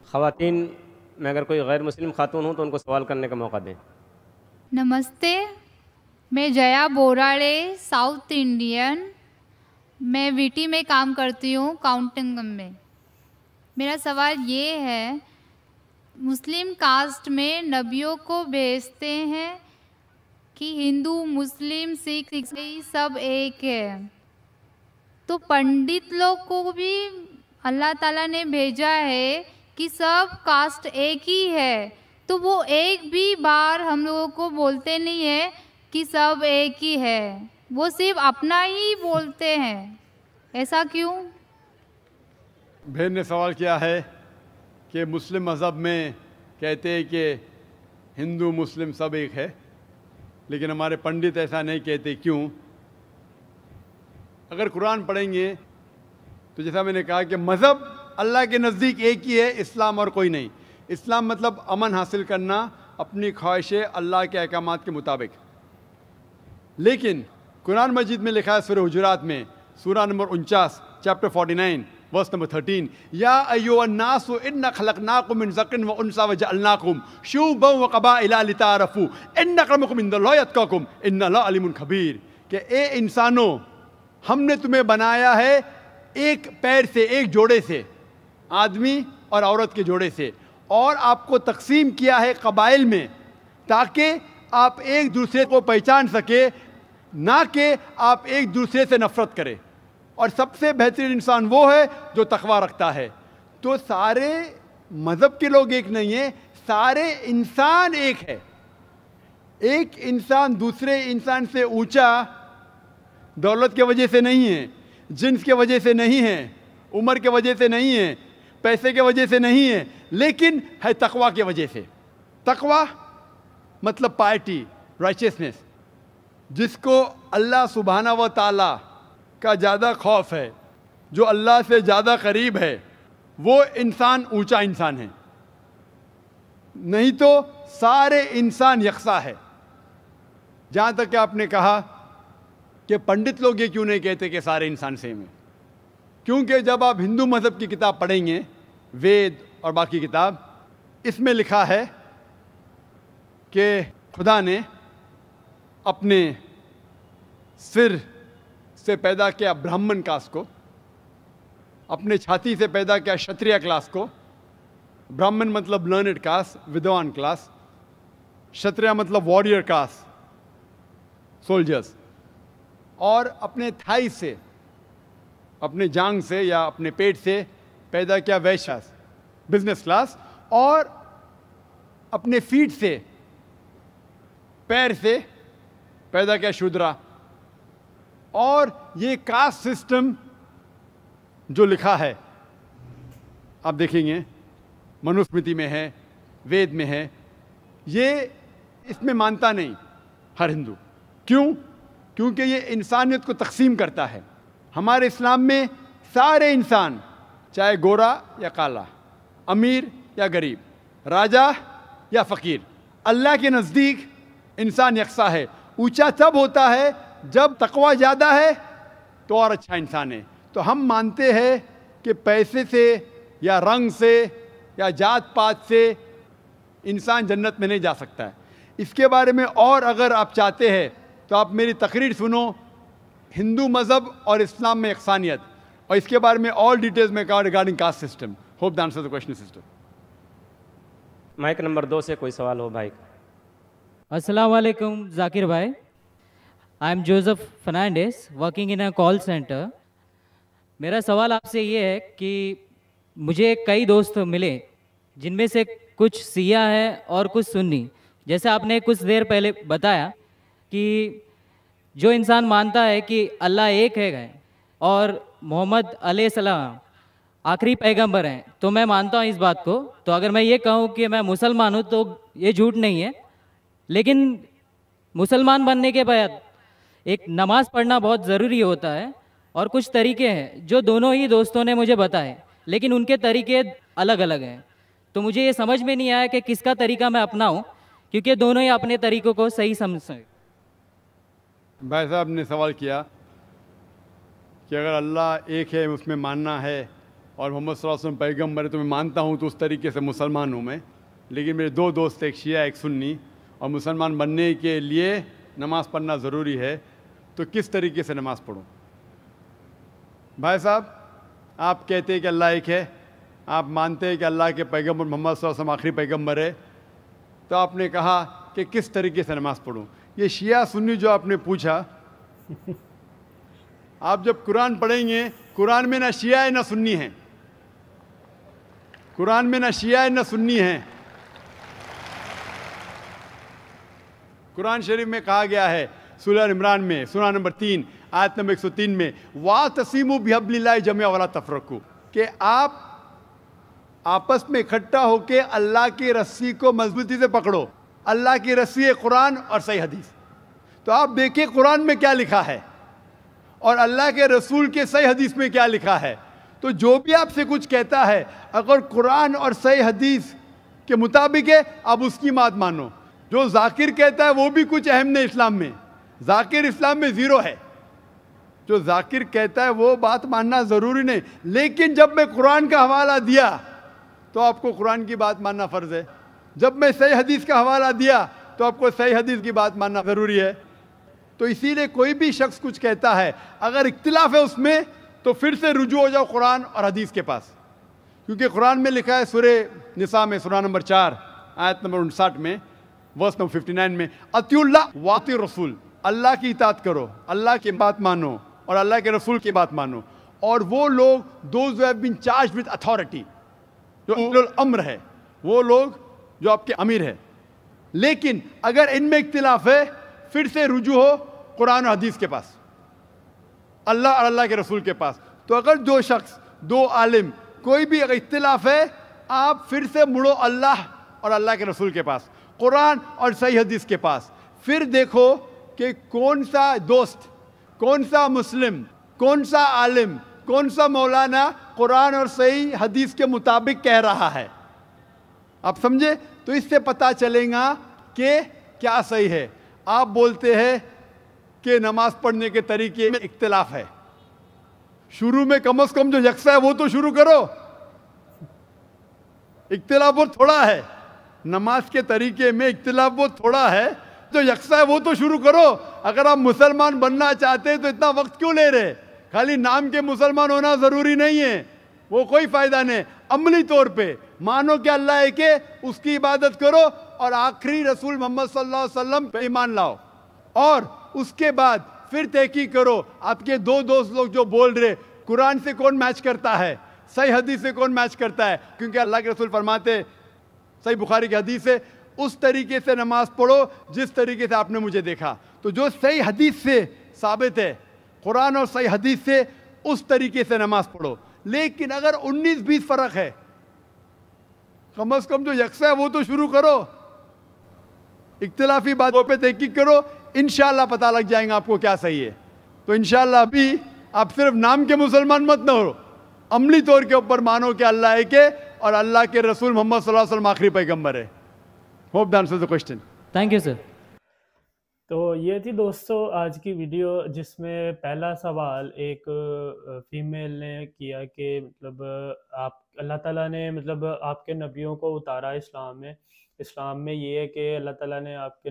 خواتین میں اگر کوئی غیر مسلم خاتون ہوں تو ان کو سوال کرنے کا موقع دیں۔ نمستے، میں جیا بوراڑے، ساؤتھ انڈین، میں وی ٹی میں کام کرتی ہوں، کاؤنٹنگ میں۔ میرا سوال یہ ہے، مسلم کاسٹ میں نبیوں کو بھیجتے ہیں کہ ہندو، مسلم، سکھ، عیسائی سب ایک ہے، تو پنڈت لوگ کو بھی اللہ تعالیٰ نے بھیجا ہے کہ سب کاسٹ ایک ہی ہے، تو وہ ایک بھی بار ہم لوگوں کو بولتے نہیں ہے کہ سب ایک ہی ہے، وہ صرف اپنا ہی بولتے ہیں، ایسا کیوں؟ بہن نے سوال کیا ہے کہ مسلم مذہب میں کہتے ہیں کہ ہندو مسلم سب ایک ہے، لیکن ہمارے پنڈت ایسا نہیں کہتے، کیوں؟ اگر قرآن پڑھیں گے تو جیسا میں نے کہا کہ مذہب اللہ کے نزدیک ایک ہی ہے، اسلام اور کوئی نہیں۔ اسلام مطلب امن حاصل کرنا اپنی خواہشیں اللہ کے احکامات کے مطابق۔ لیکن قرآن مجید میں لکھا ہے سورہ حجرات میں، سورہ نمبر 49 چیپٹر 49 ورس نمبر 13، یا ایھا الناس انا خلقناکم من ذکر و انثی وجعلناکم شعوبا وقبائل لتعارفوا ان اکرمکم عند اللہ اتقاکم ان اللہ علیم خبیر، کہ اے انسانوں، ہم نے تمہیں بنایا ہے ایک پیر سے، ایک جوڑے سے، آدمی اور عورت کے جوڑے سے، اور آپ کو تقسیم کیا ہے قبائل میں تاکہ آپ ایک دوسرے کو پہچان سکے، نہ کہ آپ ایک دوسرے سے نفرت کریں، اور سب سے بہترین انسان وہ ہے جو تقویٰ رکھتا ہے۔ تو سارے مذہب کے لوگ ایک نہیں ہیں، سارے انسان ایک ہے۔ ایک انسان دوسرے انسان سے اونچا دولت کے وجہ سے نہیں ہے، جنس کے وجہ سے نہیں ہے، عمر کے وجہ سے نہیں ہے، پیسے کے وجہ سے نہیں ہے، لیکن ہے تقویٰ کی وجہ سے۔ تقویٰ مطلب پائٹی، رائچسنس، جس کو اللہ سبحانہ و تعالیٰ کا زیادہ خوف ہے، جو اللہ سے زیادہ قریب ہے، وہ انسان اونچا انسان ہے، نہیں تو سارے انسان یکساں ہے۔ جہاں تک کہ آپ نے کہا کہ پنڈت لوگ یہ کیوں نہیں کہتے کہ سارے انسان سیم ہیں، کیونکہ جب آپ ہندو مذہب کی کتاب پڑھیں گے، وید اور باقی کتاب، اس میں لکھا ہے کہ خدا نے اپنے سر سے پیدا کیا برہمن کاسٹ کو، اپنے چھاتی سے پیدا کیا شتریہ کلاس کو۔ برہمن مطلب لرنڈ کاسٹ، ودوان کلاس، شتریہ مطلب وارڈیئر کاسٹ، سولجرز، اور اپنے تھائی سے، اپنے جانگ سے یا اپنے پیٹ سے پیدا کیا ویشیاس، بزنس کلاس، اور اپنے فیٹ سے، پیر سے پیدا کیا شودرا۔ اور یہ کاسٹ سسٹم جو لکھا ہے آپ دیکھیں گے منوسمرتی میں ہے، وید میں ہے، یہ اس میں مانتا نہیں ہر ہندو۔ کیوں؟ کیونکہ یہ انسانیت کو تقسیم کرتا ہے۔ ہمارے اسلام میں سارے انسان، چاہے گورا یا کالا، امیر یا غریب، راجا یا فقیر، اللہ کے نزدیک انسان یکساں ہے۔ اونچا تب ہوتا ہے جب تقویٰ زیادہ ہے تو اور اچھا انسان ہے۔ تو ہم مانتے ہیں کہ پیسے سے یا رنگ سے یا جات پات سے انسان جنت میں نہیں جا سکتا ہے۔ اس کے بارے میں اور اگر آپ چاہتے ہیں تو آپ میری تقریر سنو، ہندو مذہب اور اسلام میں یکسانیت، اور اس کے بارے میں اور ڈیٹیلز میں کہا regarding caste system. Hope the answer the question system. Mic number 2 سے کوئی سوال ہو بھائی۔ السلام علیکم ذاکر بھائی، I am Joseph Fernandes working in a call centre. میرا سوال آپ سے یہ ہے کہ مجھے کئی دوست ملے جن میں سے کچھ سیاہ ہیں اور کچھ سنی، جیسے آپ نے کچھ دیر پہلے بتایا کہ جو انسان مانتا ہے کہ اللہ ایک ہے اور محمد علیہ السلام آخری پیغمبر ہیں، تو میں مانتا ہوں اس بات کو۔ تو اگر میں یہ کہوں کہ میں مسلمان ہوں تو یہ جھوٹ نہیں ہے، لیکن مسلمان بننے کے بعد ایک نماز پڑھنا بہت ضروری ہوتا ہے، اور کچھ طریقے ہیں جو دونوں ہی دوستوں نے مجھے بتائے، لیکن ان کے طریقے الگ الگ ہیں۔ تو مجھے یہ سمجھ میں نہیں آیا کہ کس کا طریقہ میں اپناؤں، کیونکہ دونوں ہی اپنے طریقوں کو صحیح سمجھتے ہیں۔ بھائی صاحب نے سوال کیا کہ اگر اللہ ایک ہے، اس میں ماننا ہے، اور محمد صلی اللہ علیہ وسلم پیغمبر ہے تو میں مانتا ہوں، تو اس طریقے سے مسلمان ہوں میں. لیکن میرے دو دوست، ایک شیعہ ایک سنی، اور مسلمان بننے کے لیے نماز پڑھنا ضروری ہے، تو کس طریقے سے نماز پڑھوں؟ بھائی صاحب، آپ کہتے ہیں کہ اللہ ایک ہے، آپ مانتے ہیں کہ اللہ کے پیغمبر محمد صلی اللہ علیہ وسلم آخری پیغمبر ہے، تو آپ نے کہا کہ کس طریقے سے نماز پڑھوں؟ یہ شیعہ سنی جو آپ نے پوچھا، آپ جب قرآن پڑھیں گے، قرآن میں نہ شیعہ ہے نہ سنی ہیں، قرآن میں نہ شیعہ ہے نہ سنی ہیں. قرآن شریف میں کہا گیا ہے سورہ عمران میں، سورہ نمبر 3 آیت نمبر 103 میں، وَاعْتَصِمُوا بِحَبْلِ اللَّهِ جَمِيعًا وَلَا تَفَرَّقُوا، کہ آپ آپس میں اکٹھا ہو کے اللہ کی رسی کو مضبوطی سے پکڑو. اللہ کی رسی ہے قرآن اور صحیح حدیث. تو آپ دیکھیں قرآن میں کیا لکھا ہے اور اللہ کے رسول کے صحیح حدیث میں کیا لکھا ہے. تو جو بھی آپ سے کچھ کہتا ہے، اگر قرآن اور صحیح حدیث کے مطابق ہے، آپ اس کی بات مانو. جو ذاکر کہتا ہے وہ بھی کچھ اہم نہیں اسلام میں، ذاکر اسلام میں زیرو ہے. جو ذاکر کہتا ہے وہ بات ماننا ضروری نہیں، لیکن جب میں قرآن کا حوالہ دیا تو آپ کو قرآن کی بات ماننا فرض ہے. جب میں صحیح حدیث کا حوالہ دیا تو آپ کو صحیح حدیث کی بات ماننا ضروری ہے. تو اسی لیے کوئی بھی شخص کچھ کہتا ہے، اگر اختلاف ہے اس میں، تو پھر سے رجوع ہو جاؤ قرآن اور حدیث کے پاس. کیونکہ قرآن میں لکھا ہے سورہ نساء میں، سورہ نمبر 4 آیت نمبر 59 میں، ورس نمبر 59 میں، اطیعوا اللہ واطیعوا الرسول، اللہ کی اطاعت کرو، اللہ کی بات مانو اور اللہ کے رسول کی بات مانو. اور وہ لوگ those have been charged with authority, جو اولو الامر ہے، وہ لوگ جو آپ کے امیر ہے. لیکن اگر ان میں اختلاف ہے، پھر سے رجوع ہو قرآن و حدیث کے پاس، اللہ اور اللہ کے رسول کے پاس. تو اگر دو شخص، دو عالم، کوئی بھی اگر اختلاف ہے، آپ پھر سے مڑو اللہ اور اللہ کے رسول کے پاس، قرآن اور صحیح حدیث کے پاس. پھر دیکھو کہ کون سا دوست، کون سا مسلم، کون سا عالم، کون سا مولانا قرآن اور صحیح حدیث کے مطابق کہہ رہا ہے. آپ سمجھے؟ تو اس سے پتہ چلے گا کہ کیا صحیح ہے. آپ بولتے ہیں کہ نماز پڑھنے کے طریقے میں اختلاف ہے. شروع میں کم از کم جو یکساں ہے وہ تو شروع کرو. اختلاف بہت تھوڑا ہے، نماز کے طریقے میں اختلاف بہت تھوڑا ہے، جو یکساں ہے وہ تو شروع کرو. اگر آپ مسلمان بننا چاہتے ہیں تو اتنا وقت کیوں لے رہے؟ خالی نام کے مسلمان ہونا ضروری نہیں ہے، وہ کوئی فائدہ نہیں. عملی طور پہ مانو کہ اللہ ہے، کہ اس کی عبادت کرو اور آخری رسول محمد صلی اللہ علیہ وسلم پہ ایمان لاؤ. اور اس کے بعد پھر تحقیق کرو. آپ کے دو دوست لوگ جو بول رہے قرآن سے کون میچ کرتا ہے، صحیح حدیث سے کون میچ کرتا ہے، کیونکہ اللہ کے رسول فرماتے، صحیح بخاری کی حدیث ہے، اس طریقے سے نماز پڑھو جس طریقے سے آپ نے مجھے دیکھا. تو جو صحیح حدیث سے ثابت ہے، قرآن اور صحیح حدیث سے، اس طریقے سے نماز پڑھو. لیکن اگر 19-20 فرق ہے، کم از کم جو یکساں ہے وہ تو شروع کرو. اختلافی باتوں پہ تحقیق کرو، انشاءاللہ پتہ لگ جائیں گا آپ کو کیا صحیح ہے. تو انشاءاللہ ابھی آپ صرف نام کے مسلمان مت نہ ہو، عملی طور کے اوپر مانو کہ اللہ ہے کہ، اور اللہ کے رسول محمد صلی اللہ علیہ وسلم آخری پیغمبر ہے. Hope that answers the question. Thank you sir. تو یہ تھی دوستو آج کی ویڈیو، جس میں پہلا سوال ایک فیمیل نے کیا کہ مطلب آپ، اللہ تعالیٰ نے مطلب آپ کے نبیوں کو اتارا اسلام میں یہ ہے کہ اللہ تعالیٰ نے آپ کے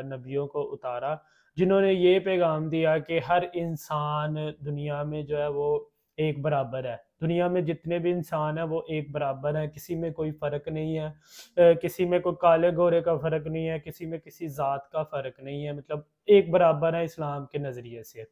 نبیوں کو اتارا جنہوں نے یہ پیغام دیا کہ ہر انسان دنیا میں جو ہے وہ ایک برابر ہے. دنیا میں جتنے بھی انسان ہیں وہ ایک برابر ہیں، کسی میں کوئی فرق نہیں ہے، کسی میں کوئی کالے گورے کا فرق نہیں ہے، کسی میں کسی ذات کا فرق نہیں ہے، مطلب ایک برابر ہے اسلام کے نظریے سے.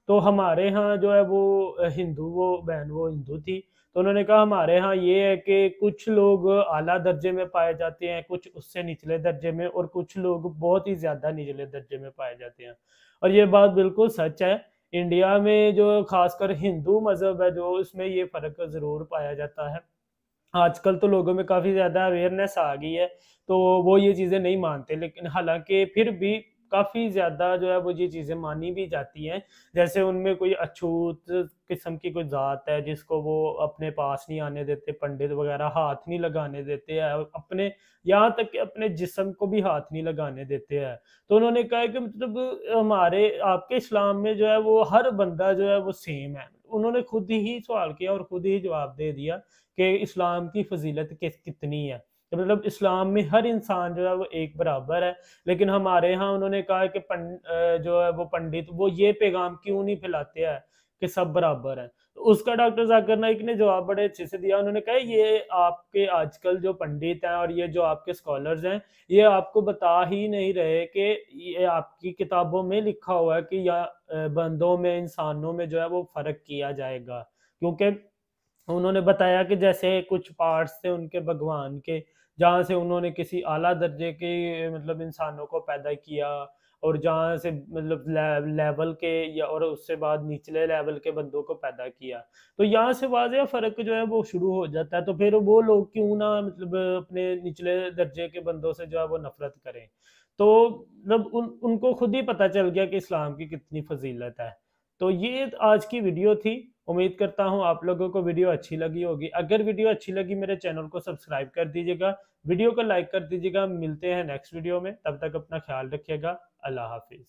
تو ہمارے ہاں جو ہے وہ ہندو، وہ بہن وہ ہندو تھی، تو انہوں نے کہا ہمارے ہاں یہ ہے کہ کچھ لوگ اعلیٰ درجے میں پائے جاتے ہیں، کچھ اس سے نچلے درجے میں، اور کچھ لوگ بہت ہی زیادہ نچلے درجے میں پائے جاتے ہیں. اور یہ بات بالکل سچ ہے. انڈیا میں جو خاص کر ہندو مذہب ہے، جو اس میں یہ فرق ضرور پایا جاتا ہے. آج کل تو لوگوں میں کافی زیادہ اویئرنیس آ گئی ہے، تو وہ یہ چیزیں نہیں مانتے، لیکن حالانکہ پھر بھی کافی زیادہ جو ہے وہ یہ چیزیں مانی بھی جاتی ہیں. جیسے ان میں کوئی اچھوت قسم کی کوئی ذات ہے جس کو وہ اپنے پاس نہیں آنے دیتے، پنڈت وغیرہ ہاتھ نہیں لگانے دیتے ہیں، اپنے یہاں تک کہ اپنے جسم کو بھی ہاتھ نہیں لگانے دیتے ہیں. تو انہوں نے کہا کہ مطلب ہمارے آپ کے اسلام میں جو ہے وہ ہر بندہ جو ہے وہ سیم ہے، انہوں نے خود ہی سوال کیا اور خود ہی جواب دے دیا کہ اسلام کی فضیلت کتنی ہے. مطلب اسلام میں ہر انسان جو ہے وہ ایک برابر ہے، لیکن ہمارے ہاں انہوں نے کہا کہ جو ہے وہ پنڈت وہ یہ پیغام کیوں نہیں پھیلاتے ہیں کہ سب برابر ہیں. اس کا ڈاکٹر ذاکر نائک نے جواب بڑے اچھے سے دیا. انہوں نے کہا یہ آپ کے آج کل جو پنڈت ہیں اور یہ جو آپ کے اسکالرز ہیں یہ آپ کو بتا ہی نہیں رہے کہ یہ آپ کی کتابوں میں لکھا ہوا ہے کہ یا بندوں میں انسانوں میں جو ہے وہ فرق کیا جائے گا، کیونکہ انہوں نے بتایا کہ جیسے کچھ پارٹس تھے ان کے بھگوان کے جہاں سے انہوں نے کسی اعلیٰ درجے کے مطلب انسانوں کو پیدا کیا اور جہاں سے مطلب لیول کے یا اور اس سے بعد نچلے لیول کے بندوں کو پیدا کیا، تو یہاں سے واضح فرق جو ہے وہ شروع ہو جاتا ہے. تو پھر وہ لوگ کیوں نہ مطلب اپنے نچلے درجے کے بندوں سے جو ہے وہ نفرت کریں. تو مطلب ان کو خود ہی پتہ چل گیا کہ اسلام کی کتنی فضیلت ہے. تو یہ آج کی ویڈیو تھی. امید کرتا ہوں آپ لوگوں کو ویڈیو اچھی لگی ہوگی. اگر ویڈیو اچھی لگی میرے چینل کو سبسکرائب کر دیجیے گا، ویڈیو کو لائک کر دیجیے گا. ملتے ہیں نیکسٹ ویڈیو میں، تب تک اپنا خیال رکھیے گا. اللہ حافظ.